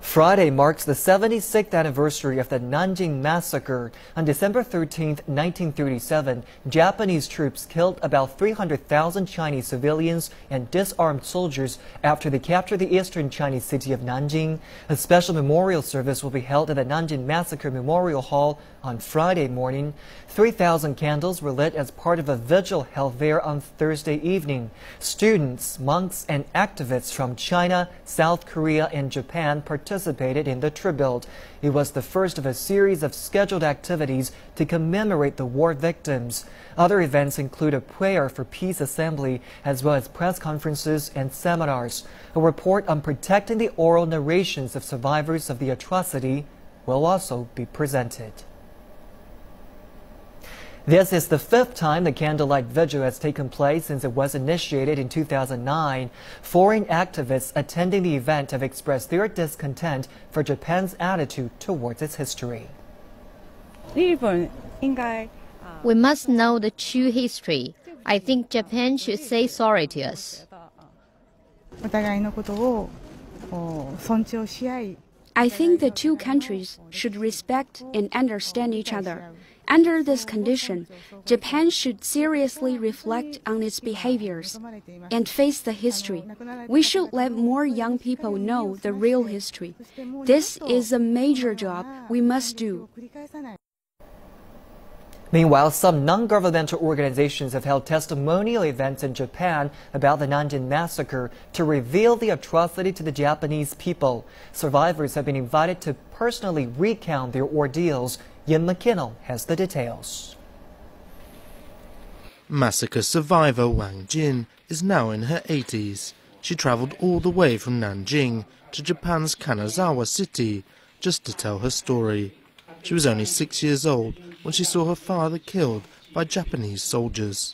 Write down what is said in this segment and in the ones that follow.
Friday marks the 76th anniversary of the Nanjing Massacre. On December 13, 1937, Japanese troops killed about 300,000 Chinese civilians and disarmed soldiers after they captured the eastern Chinese city of Nanjing. A special memorial service will be held at the Nanjing Massacre Memorial Hall on Friday morning. 3,000 candles were lit as part of a vigil held there on Thursday evening. Students, monks, and activists from China, South Korea, and Japan participated in the tribute. It was the first of a series of scheduled activities to commemorate the war victims. Other events include a prayer for peace assembly, as well as press conferences and seminars. A report on protecting the oral narrations of survivors of the atrocity will also be presented. This is the fifth time the candlelight vigil has taken place since it was initiated in 2009. Foreign activists attending the event have expressed their discontent for Japan's attitude towards its history. We must know the true history. I think Japan should say sorry to us. I think the two countries should respect and understand each other. Under this condition, Japan should seriously reflect on its behaviors and face the history. We should let more young people know the real history. This is a major job we must do. Meanwhile, some non-governmental organizations have held testimonial events in Japan about the Nanjing Massacre to reveal the atrocity to the Japanese people. Survivors have been invited to personally recount their ordeals. Ian McKinnell has the details. Massacre survivor Wang Jin is now in her 80s. She traveled all the way from Nanjing to Japan's Kanazawa city just to tell her story. She was only 6 years old when she saw her father killed by Japanese soldiers.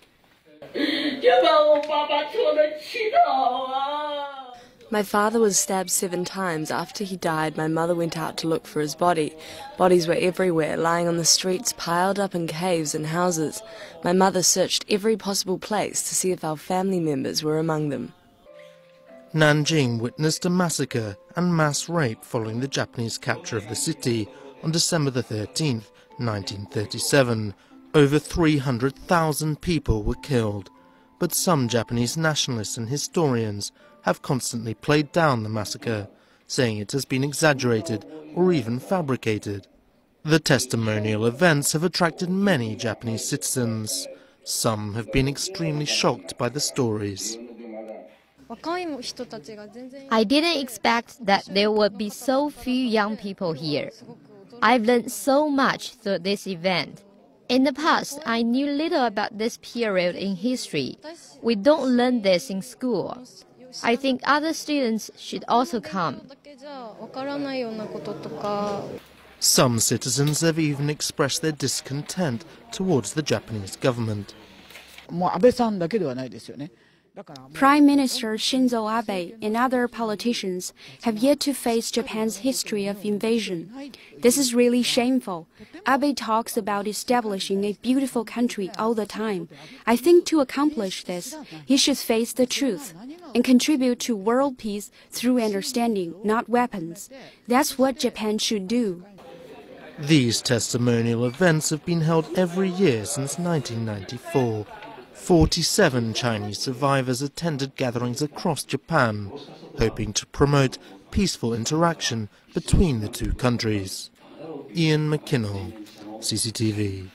My father was stabbed 7 times. After he died, my mother went out to look for his body. Bodies were everywhere, lying on the streets, piled up in caves and houses. My mother searched every possible place to see if our family members were among them. Nanjing witnessed a massacre and mass rape following the Japanese capture of the city on December 13, 1937. Over 300,000 people were killed. But some Japanese nationalists and historians have constantly played down the massacre, saying it has been exaggerated or even fabricated. The testimonial events have attracted many Japanese citizens. Some have been extremely shocked by the stories. I didn't expect that there would be so few young people here. I've learned so much through this event. In the past, I knew little about this period in history. We don't learn this in school. I think other students should also come. Some citizens have even expressed their discontent towards the Japanese government. Prime Minister Shinzo Abe and other politicians have yet to face Japan's history of invasion. This is really shameful. Abe talks about establishing a beautiful country all the time. I think to accomplish this, he should face the truth and contribute to world peace through understanding, not weapons. That's what Japan should do. These testimonial events have been held every year since 1994. 47 Chinese survivors attended gatherings across Japan, hoping to promote peaceful interaction between the two countries. Ian McKinnell, CCTV.